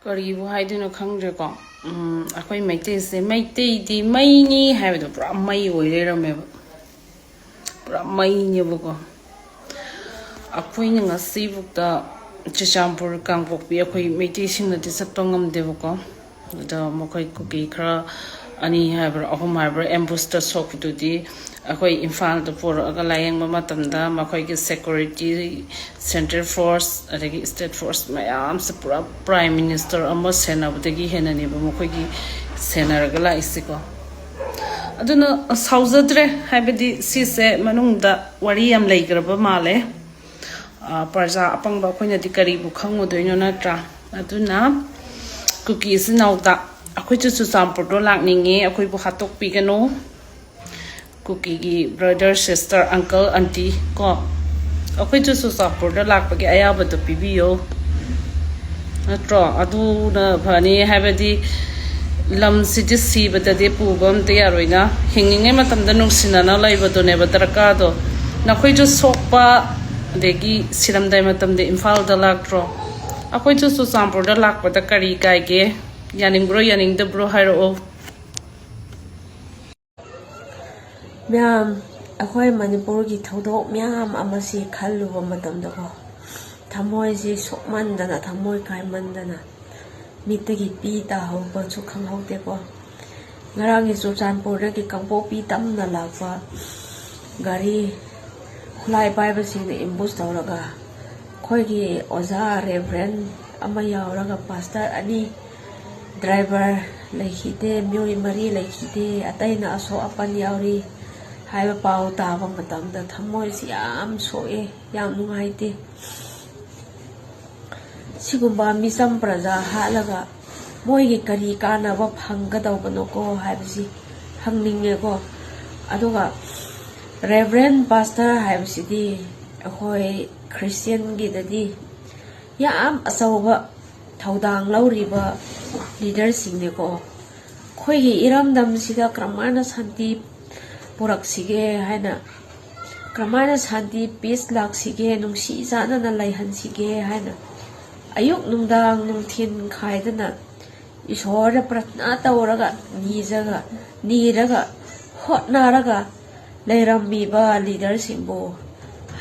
ꯀꯔꯤꯕꯨ ꯍꯥꯏꯗꯣꯏꯅꯣ ꯈꯪꯗ꯭ꯔꯦꯀꯣ ꯑꯩꯈꯣꯏ ꯃꯩꯇꯩꯁꯦ ꯃꯩꯇꯩꯗꯤ ꯃꯩꯅꯤ ꯍꯥꯏꯕꯗꯣ ꯄꯨꯔꯥ ꯃꯩ ꯑꯣꯏ ꯂꯩꯔꯝꯃꯦꯕ ꯄꯨꯔꯥ ꯃꯩꯅꯦꯕꯀꯣ ꯑꯩꯈꯣꯏꯅ ꯉꯁꯤꯐꯥꯎꯗ ꯆꯨꯔꯆꯥꯟꯄꯨꯔ ꯀꯥꯡꯄꯣꯛꯄꯤ ꯑꯩꯈꯣꯏ ꯃꯩꯇꯩꯁꯤꯡꯅꯗꯤ ꯆꯠꯄ ꯉꯝꯗꯦꯕꯀꯣ ꯑꯗ ꯃꯈꯣꯏ ꯀꯨꯀꯤ ꯈꯔ ꯑꯅꯤ ꯍꯥꯏꯕ꯭ꯔꯥ ꯑꯍꯨꯝ ꯍꯥꯏꯕ꯭ꯔꯥ ꯑꯦꯝꯕꯨꯁꯇ ꯁꯣꯛꯄꯗꯨꯗꯤ ꯑꯩꯈꯣꯏ ꯏꯝꯐꯥꯜꯗ ꯄꯨꯔꯛꯑꯒ ꯂꯥꯌꯦꯡꯕ ꯃꯇꯝꯗ ꯃꯈꯣꯏꯒꯤ ꯁꯦꯀꯨꯔꯤꯇꯤ ꯁꯦꯟꯇ꯭ꯔꯦꯜ ꯐꯣꯔꯁ ꯑꯗꯒꯤ ꯁ꯭ꯇꯦꯠ ꯐꯣꯔꯁ ꯃꯌꯥꯝꯁꯦ ꯄꯨꯔꯥ ꯄ꯭ꯔꯥꯏꯝ ꯃꯤꯅꯤꯁꯇꯔ ꯑꯃ ꯁꯦꯟꯅꯕꯗꯒꯤ ꯍꯦꯟꯅꯅꯦꯕ ꯃꯈꯣꯏꯒꯤ ꯁꯦꯟꯅꯔꯒ ꯂꯥꯛꯏꯁꯦꯀꯣ ꯑꯗꯨꯅ ꯁꯥꯎꯖꯗ꯭ꯔꯦ ꯍꯥꯏꯕꯗꯤ ꯁꯤꯁꯦ ꯃꯅꯨꯡꯗ ꯋꯥꯔꯤ ꯌꯥꯝ ꯂꯩꯈ꯭ꯔꯕ ꯃꯥꯜꯂꯦ ꯄ꯭ꯔꯖꯥ ꯑꯄꯪꯕ ꯑꯩꯈꯣꯏꯅꯗꯤ ꯀꯔꯤꯕꯨ ꯈꯪꯉꯨꯗꯣꯏꯅꯣ ꯅꯠꯇ꯭ꯔꯥ ꯑꯗꯨꯅ ꯀꯨꯀꯤ ꯏꯆꯤꯟ ꯏꯅꯥꯎꯗ ꯑꯩꯈꯣꯏꯁꯨ ꯆꯨꯔꯆꯥꯟꯄꯨꯔꯗꯣ ꯂꯥꯛꯅꯤꯡꯉꯦ ꯑꯩꯈꯣꯏꯕꯨ ꯍꯥꯠꯇꯣꯛꯄꯤꯒꯅꯨ ꯀꯨꯀꯤꯒꯤ ꯕ꯭ꯔꯗꯔ ꯁꯤꯁꯇꯔ ꯑꯪꯀꯜ ꯑꯟꯇꯤ ꯀꯣ ꯑꯩꯈꯣꯏꯁꯨ ꯆꯨꯔꯆꯥꯟꯄꯨꯔꯗ ꯂꯥꯛꯄꯒꯤ ꯑꯌꯥꯕꯗꯣ ꯄꯤꯕꯤꯌꯣ ꯅꯠꯇ꯭ꯔꯣ ꯑꯗꯨꯅ ꯐꯅꯤ ꯍꯥꯏꯕꯗꯤ ꯂꯝꯁꯤꯗꯤ ꯁꯤꯕꯗꯗꯤ ꯄꯨꯕ ꯑꯝꯇ ꯌꯥꯔꯣꯏꯅ ꯍꯤꯡꯉꯤꯉꯩ ꯃꯇꯝꯗ ꯅꯨꯡꯁꯤꯅꯅ ꯂꯩꯕꯗꯨꯅꯦꯕ ꯗꯔꯀꯥꯔꯗꯣ ꯅꯈꯣꯏꯁꯨ ꯁꯣꯛꯄ ꯑꯗꯒꯤ ꯁꯤꯔꯝꯗꯥꯏ ꯃꯇꯝꯗ ꯏꯝꯐꯥꯜꯗ ꯂꯥꯛꯇ꯭ꯔꯣ ꯑꯩꯈꯣꯏꯁꯨ ꯆꯨꯔꯆꯥꯟꯄꯨꯔꯗ ꯂꯥꯛꯄꯗ ꯀꯔꯤ ꯀꯥꯏꯒꯦ ꯌꯥꯅꯤꯡꯕ꯭ꯔꯣ ꯌꯥꯅꯤꯡꯗꯕ꯭ꯔꯣ ꯍꯥꯏꯔꯛꯑꯣ ꯃꯌꯥꯝ ꯑꯩꯈꯣꯏ ꯃꯅꯤꯄꯨꯔꯒꯤ ꯊꯧꯗꯣꯛ ꯃꯌꯥꯝ ꯑꯃꯁꯤ ꯈꯜꯂꯨꯕ ꯃꯇꯝꯗꯀꯣ ꯊꯃꯣꯏꯁꯤ ꯁꯣꯛꯃꯟꯗꯅ ꯊꯃꯣꯏ ꯀꯥꯏꯃꯟꯗꯅ ꯃꯤꯠꯇꯒꯤ ꯄꯤ ꯇꯥꯍꯧꯕꯁꯨ ꯈꯪꯍꯧꯗꯦꯀꯣ ꯉꯔꯥꯡꯒꯤ ꯆꯨꯔꯆꯥꯟꯄꯨꯔꯗꯒꯤ ꯀꯥꯡꯄꯣꯛꯄꯤ ꯇꯝꯅ ꯂꯥꯛꯄ ꯒꯥꯔꯤ ꯈꯨꯠꯂꯥꯏ ꯄꯥꯏꯕꯁꯤꯡꯅ ꯏꯝꯕꯨꯁ ꯇꯧꯔꯒ ꯑꯩꯈꯣꯏꯒꯤ ꯑꯣꯖꯥ ꯔꯦꯚꯔꯦꯟ ꯑꯃ ꯌꯥꯎꯔꯒ ꯄꯥꯁꯇꯔ ꯑꯅꯤ ꯗ꯭ꯔꯥꯏꯚꯔ ꯂꯩꯈꯤꯗꯦ ꯃꯤꯑꯣꯏ 4 ꯂꯩꯈꯤꯗꯦ ꯑꯇꯩꯅ ꯑꯁꯣꯛ ꯑꯄꯟ ꯌꯥꯎꯔꯤ ꯍꯥꯏꯕ ꯄꯥꯎ ꯇꯥꯕ ꯃꯇꯝꯗ ꯊꯃꯣꯏꯁꯤ ꯌꯥꯝ ꯁꯣꯛꯑꯦ ꯌꯥꯝ ꯅꯨꯡꯉꯥꯏꯇꯦ ꯁꯤꯒꯨꯝꯕ ꯃꯤꯆꯝ ꯄ꯭ꯔꯖꯥ ꯍꯥꯠꯂꯒ ꯃꯣꯏꯒꯤ ꯀꯔꯤ ꯀꯥꯟꯅꯕ ꯐꯪꯒꯗꯧꯕꯅꯣꯀꯣ ꯍꯥꯏꯕꯁꯤ ꯍꯪꯅꯤꯡꯉꯦꯀꯣ ꯑꯗꯨꯒ ꯔꯦꯚꯔꯦꯟ ꯄꯥꯁꯇꯔ ꯍꯥꯏꯕꯁꯤꯗꯤ ꯑꯩꯈꯣꯏ ꯈ꯭ꯔꯤꯁꯇꯤꯌꯟꯒꯤꯗꯗꯤ ꯌꯥꯝ ꯑꯆꯧꯕ ꯊꯧꯗꯥꯡ ꯂꯧꯔꯤꯕ ꯂꯤꯗꯔꯁꯤꯡꯅꯦꯀꯣ ꯑꯩꯈꯣꯏꯒꯤ ꯏꯔꯝꯗꯝꯁꯤꯗ ꯀꯔꯝꯍꯥꯏꯅ ꯁꯥꯟꯇꯤ ꯄꯨꯔꯛꯁꯤꯒꯦ ꯍꯥꯏꯅ ꯀꯔꯝꯍꯥꯏꯅ ꯁꯥꯟꯇꯤ ꯄꯤꯁ ꯂꯥꯛꯁꯤꯒꯦ ꯅꯨꯡꯁꯤ ꯆꯥꯟꯅꯅ ꯂꯩꯍꯟꯁꯤꯒꯦ ꯍꯥꯏꯅ ꯑꯌꯨꯛ ꯅꯨꯡꯗꯥꯡ ꯅꯨꯡꯊꯤꯟ ꯈꯥꯏꯗꯅ ꯏꯁꯣꯔꯗ ꯄ꯭ꯔꯊꯅꯥ ꯇꯧꯔꯒ ꯅꯤꯔꯒ ꯍꯣꯠꯅꯔꯒ ꯂꯩꯔꯝꯃꯤꯕ ꯂꯤꯗꯔꯁꯤꯡꯕꯨ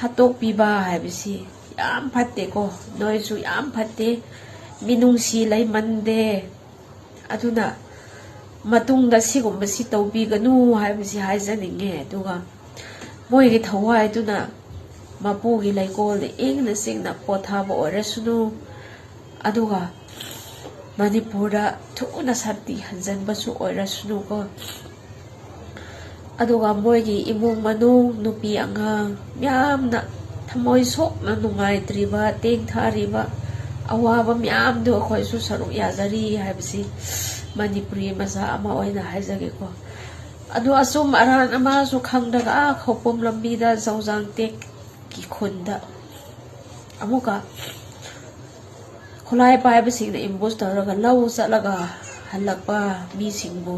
ꯍꯥꯠꯇꯣꯛꯄꯤꯕ ꯍꯥꯏꯕꯁꯤ ꯌꯥꯝ ꯐꯠꯇꯦꯀꯣ ꯅꯣꯏꯁꯨ ꯌꯥꯝ ꯐꯠꯇꯦ ꯃꯤꯅꯨꯡꯁꯤ ꯂꯩꯃꯟꯗꯦ ꯑꯗꯨꯅ ꯃꯇꯨꯡꯗ ꯁꯤꯒꯨꯝꯕꯁꯤ ꯇꯧꯕꯤꯒꯅꯨ ꯍꯥꯏꯕꯁꯤ ꯍꯥꯏꯖꯅꯤꯡꯉꯦ ꯑꯗꯨꯒ ꯃꯣꯏꯒꯤ ꯊꯋꯥꯏꯗꯨꯅ ꯃꯄꯨꯒꯤ ꯂꯩꯀꯣꯜꯗ ꯏꯪꯅ ꯆꯤꯡꯅ ꯄꯣꯊꯥꯕ ꯑꯣꯏꯔꯁꯅꯨ ꯑꯗꯨꯒ ꯃꯅꯤꯄꯨꯔꯗ ꯊꯨꯅ ꯁꯥꯟꯇꯤ ꯍꯟꯖꯟꯕꯁꯨ ꯑꯣꯏꯔꯁꯅꯨꯀꯣ ꯑꯗꯨꯒ ꯃꯣꯏꯒꯤ ꯏꯃꯨꯡ ꯃꯅꯨꯡ ꯅꯨꯄꯤ ꯑꯉꯥꯡ ꯌꯥꯝꯅ ꯊꯃꯣꯏ ꯁꯣꯛꯅ ꯅꯨꯡꯉꯥꯏꯇ꯭ꯔꯤꯕ ꯇꯦꯡꯊꯥꯔꯤꯕ ꯑꯋꯥꯕ ꯃꯌꯥꯝꯗꯣ ꯑꯩꯈꯣꯏꯁꯨ ꯁꯔꯨꯛ ꯌꯥꯖꯔꯤ ꯍꯥꯏꯕꯁꯤ ꯃꯅꯤꯄꯨꯔꯤ ꯃꯆꯥ ꯑꯃ ꯑꯣꯏꯅ ꯍꯥꯏꯖꯒꯦꯀꯣ ꯑꯗꯨ ꯑꯆꯨꯝ ꯑꯔꯥꯟ ꯑꯃꯁꯨ ꯈꯪꯗ꯭ꯔꯒ ꯈꯧꯄꯨꯝ ꯂꯝꯕꯤꯗ ꯖꯧꯖꯥꯡꯇꯦꯛꯀꯤ ꯈꯨꯟꯗ ꯑꯃꯨꯛꯀ ꯈꯨꯠꯂꯥꯏ ꯄꯥꯏꯕꯁꯤꯡꯅ ꯏꯝꯕꯨꯁ ꯇꯧꯔꯒ ꯂꯧ ꯆꯠꯂꯒ ꯍꯜꯂꯛꯄ ꯃꯤꯁꯤꯡꯕꯨ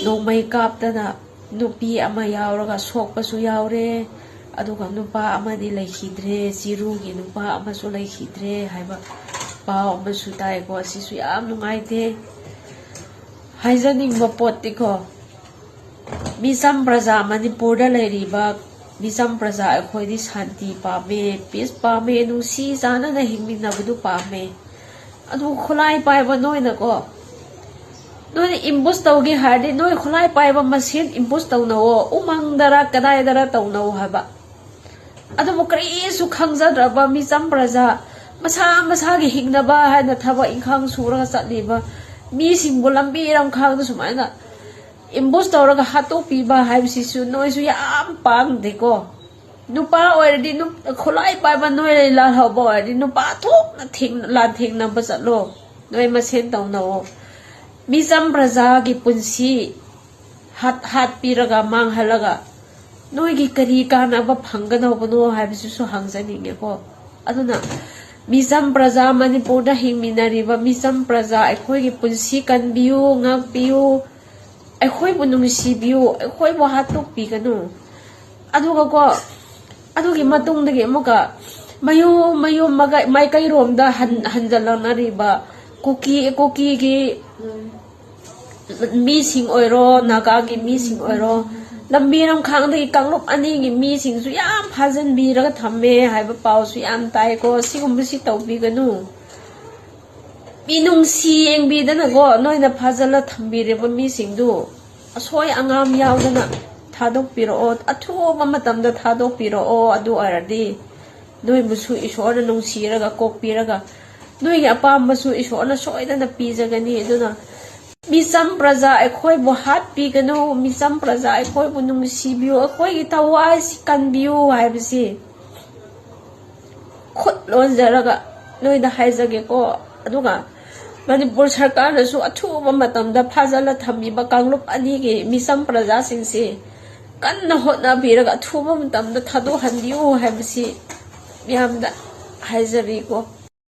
ꯅꯣꯡꯃꯩ ꯀꯥꯞꯇꯅ ꯅꯨꯄꯤ ꯑꯃ ꯌꯥꯎꯔꯒ ꯁꯣꯛꯄꯁꯨ ꯌꯥꯎꯔꯦ ꯑꯗꯨꯒ ꯅꯨꯄꯥ ꯑꯃꯗꯤ ꯂꯩꯈꯤꯗ꯭ꯔꯦ ꯆꯤꯔꯨꯒꯤ ꯅꯨꯄꯥ ꯑꯃꯁꯨ ꯂꯩꯈꯤꯗ꯭ꯔꯦ ꯍꯥꯏꯕ ꯄꯥꯎ ꯑꯃꯁꯨ ꯇꯥꯏꯀꯣ ꯑꯁꯤꯁꯨ ꯌꯥꯝ ꯅꯨꯡꯉꯥꯏꯇꯦ ꯍꯥꯏꯖꯅꯤꯡꯕ ꯄꯣꯠꯇꯤꯀꯣ ꯃꯤꯆꯝ ꯄ꯭ꯔꯖꯥ ꯃꯅꯤꯄꯨꯔꯗ ꯂꯩꯔꯤꯕ ꯃꯤꯆꯝ ꯄ꯭ꯔꯖꯥ ꯑꯩꯈꯣꯏꯗꯤ ꯁꯥꯟꯇꯤ ꯄꯥꯝꯃꯦ ꯄꯤꯁ ꯄꯥꯝꯃꯦ ꯅꯨꯡꯁꯤ ꯆꯥꯟꯅꯅ ꯍꯤꯡꯃꯤꯟꯅꯕꯗꯨ ꯄꯥꯝꯃꯦ ꯑꯗꯨ ꯈꯨꯠꯂꯥꯏ ꯄꯥꯏꯕ ꯅꯣꯏꯅꯀꯣ ꯅꯣꯏꯅ ꯏꯝꯕꯨꯁ ꯇꯧꯒꯦ ꯍꯥꯏꯔꯗꯤ ꯅꯣꯏ ꯈꯨꯠꯂꯥꯏ ꯄꯥꯏꯕ ꯃꯁꯦꯟ ꯏꯝꯕꯨꯁ ꯇꯧꯅꯧꯑꯣ ꯎꯃꯪꯗꯔ ꯀꯗꯥꯏꯗꯔ ꯇꯧꯅꯧ ꯍꯥꯏꯕ ꯑꯗꯨꯕꯨ ꯀꯔꯤꯁꯨ ꯈꯪꯖꯗ꯭ꯔꯕ ꯃꯤꯆꯝ ꯄ꯭ꯔꯖꯥ ꯃꯁꯥ ꯃꯁꯥꯒꯤ ꯍꯤꯡꯅꯕ ꯍꯥꯏꯅ ꯊꯕꯛ ꯏꯪꯈꯥꯡ ꯁꯨꯔꯒ ꯆꯠꯂꯤꯕ ꯃꯤꯁꯤꯡꯕꯨ ꯂꯝꯕꯤ ꯂꯝꯈꯥꯡꯗ ꯁꯨꯃꯥꯏꯅ ꯏꯝꯕꯨꯁ ꯇꯧꯔꯒ ꯍꯥꯠꯇꯣꯛꯄꯤꯕ ꯍꯥꯏꯕꯁꯤꯁꯨ ꯅꯣꯏꯁꯨ ꯌꯥꯝ ꯄꯥꯝꯗꯦꯀꯣ ꯅꯨꯄꯥ ꯑꯣꯏꯔꯗꯤ ꯈꯨꯠꯂꯥꯏ ꯄꯥꯏꯕ ꯅꯣꯏ ꯂꯥꯜꯍꯧꯕ ꯑꯣꯏꯔꯗꯤ ꯅꯨꯄꯥ ꯊꯣꯛꯅ ꯂꯥꯟꯊꯦꯡꯅꯕ ꯆꯠꯂꯣ ꯅꯣꯏ ꯃꯁꯦꯟ ꯇꯧꯅꯧꯑꯣ ꯃꯤꯆꯝ ꯄ꯭ꯔꯖꯥꯒꯤ ꯄꯨꯟꯁꯤ ꯍꯥꯠꯄꯤꯔꯒ ꯃꯥꯡꯍꯜꯂꯒ ꯅꯣꯏꯒꯤ ꯀꯔꯤ ꯀꯥꯟꯅꯕ ꯐꯪꯒꯗꯧꯕꯅꯣ ꯍꯥꯏꯕꯁꯤꯁꯨ ꯍꯪꯖꯅꯤꯡꯉꯦꯀꯣ ꯑꯗꯨꯅ ꯃꯤꯆꯝ ꯄ꯭ꯔꯖꯥ ꯃꯅꯤꯄꯨꯔꯗ ꯍꯤꯡꯃꯤꯟꯅꯔꯤꯕ ꯃꯤꯆꯝ ꯄ꯭ꯔꯖꯥ ꯑꯩꯈꯣꯏꯒꯤ ꯄꯨꯟꯁꯤ ꯀꯟꯕꯤꯌꯨ ꯉꯥꯛꯄꯤꯌꯨ ꯑꯩꯈꯣꯏꯕꯨ ꯅꯨꯡꯁꯤꯕꯤꯌꯨ ꯑꯩꯈꯣꯏꯕꯨ ꯍꯥꯠꯇꯣꯛꯄꯤꯒꯅꯨ ꯑꯗꯨꯒꯀꯣ ꯑꯗꯨꯒꯤ ꯃꯇꯨꯡꯗꯒꯤ ꯑꯃꯨꯛꯀ ꯃꯌꯨꯝ ꯃꯥꯏꯀꯩꯔꯣꯝꯗ ꯍꯟꯖꯜꯂꯛꯅꯔꯤꯕ ꯀꯨꯀꯤꯒꯤ ꯃꯤꯁꯤꯡ ꯑꯣꯏꯔꯣ ꯅꯥꯒꯥꯒꯤ ꯃꯤꯁꯤꯡ ꯑꯣꯏꯔꯣ ꯂꯝꯕꯤ ꯂꯝꯈꯥꯡꯗꯒꯤ ꯀꯥꯡꯂꯨꯞ ꯑꯅꯤꯒꯤ ꯃꯤꯁꯤꯡꯁꯨ ꯌꯥꯝ ꯐꯥꯖꯤꯟꯕꯤꯔꯒ ꯊꯝꯃꯦ ꯍꯥꯏꯕ ꯄꯥꯎꯁꯨ ꯌꯥꯝ ꯇꯥꯏꯀꯣ ꯁꯤꯒꯨꯝꯕꯁꯤ ꯇꯧꯕꯤꯒꯅꯨ ꯃꯤꯅꯨꯡꯁꯤ ꯌꯦꯡꯕꯤꯗꯅꯀꯣ ꯅꯣꯏꯅ ꯐꯥꯖꯤꯜꯂ ꯊꯝꯕꯤꯔꯤꯕ ꯃꯤꯁꯤꯡꯗꯨ ꯑꯁꯣꯏ ꯑꯉꯥꯝ ꯌꯥꯎꯗꯅ ꯊꯥꯗꯣꯛꯄꯤꯔꯛꯑꯣ ꯑꯊꯨꯕ ꯃꯇꯝꯗ ꯊꯥꯗꯣꯛꯄꯤꯔꯛꯑꯣ ꯑꯗꯨ ꯑꯣꯏꯔꯗꯤ ꯅꯣꯏꯕꯨꯁꯨ ꯏꯁꯣꯔꯅ ꯅꯨꯡꯁꯤꯔꯒ ꯀꯣꯛꯄꯤꯔꯒ ꯅꯣꯏꯒꯤ ꯑꯄꯥꯝꯕꯁꯨ ꯏꯁꯣꯔꯅ ꯁꯣꯏꯗꯅ ꯄꯤꯖꯒꯅꯤ ꯑꯗꯨꯅ ꯃꯤꯆꯝ ꯄ꯭ꯔꯖꯥ ꯑꯩꯈꯣꯏꯕꯨ ꯍꯥꯠꯄꯤꯒꯅꯨ ꯃꯤꯆꯝ ꯄ꯭ꯔꯖꯥ ꯑꯩꯈꯣꯏꯕꯨ ꯅꯨꯡꯁꯤꯕꯤꯌꯨ ꯑꯩꯈꯣꯏꯒꯤ ꯊꯋꯥꯏꯁꯤ ꯀꯟꯕꯤꯌꯨ ꯍꯥꯏꯕꯁꯤ ꯈꯨꯠ ꯂꯣꯟꯖꯔꯒ ꯅꯣꯏꯗ ꯍꯥꯏꯖꯒꯦꯀꯣ ꯑꯗꯨꯒ ꯃꯅꯤꯄꯨꯔ ꯁꯔꯀꯥꯔꯅꯁꯨ ꯑꯊꯨꯕ ꯃꯇꯝꯗ ꯐꯥꯖꯤꯜꯂ ꯊꯝꯃꯤꯕ ꯀꯥꯡꯂꯨꯞ ꯑꯅꯤꯒꯤ ꯃꯤꯆꯝ ꯄ꯭ꯔꯖꯥꯁꯤꯡꯁꯤ ꯀꯟꯅ ꯍꯣꯠꯅꯕꯤꯔꯒ ꯑꯊꯨꯕ ꯃꯇꯝꯗ ꯊꯥꯗꯣꯛꯍꯟꯕꯤꯌꯨ ꯍꯥꯏꯕꯁꯤ ꯃꯌꯥꯝꯗ ꯍꯥꯏꯖꯔꯤꯀꯣ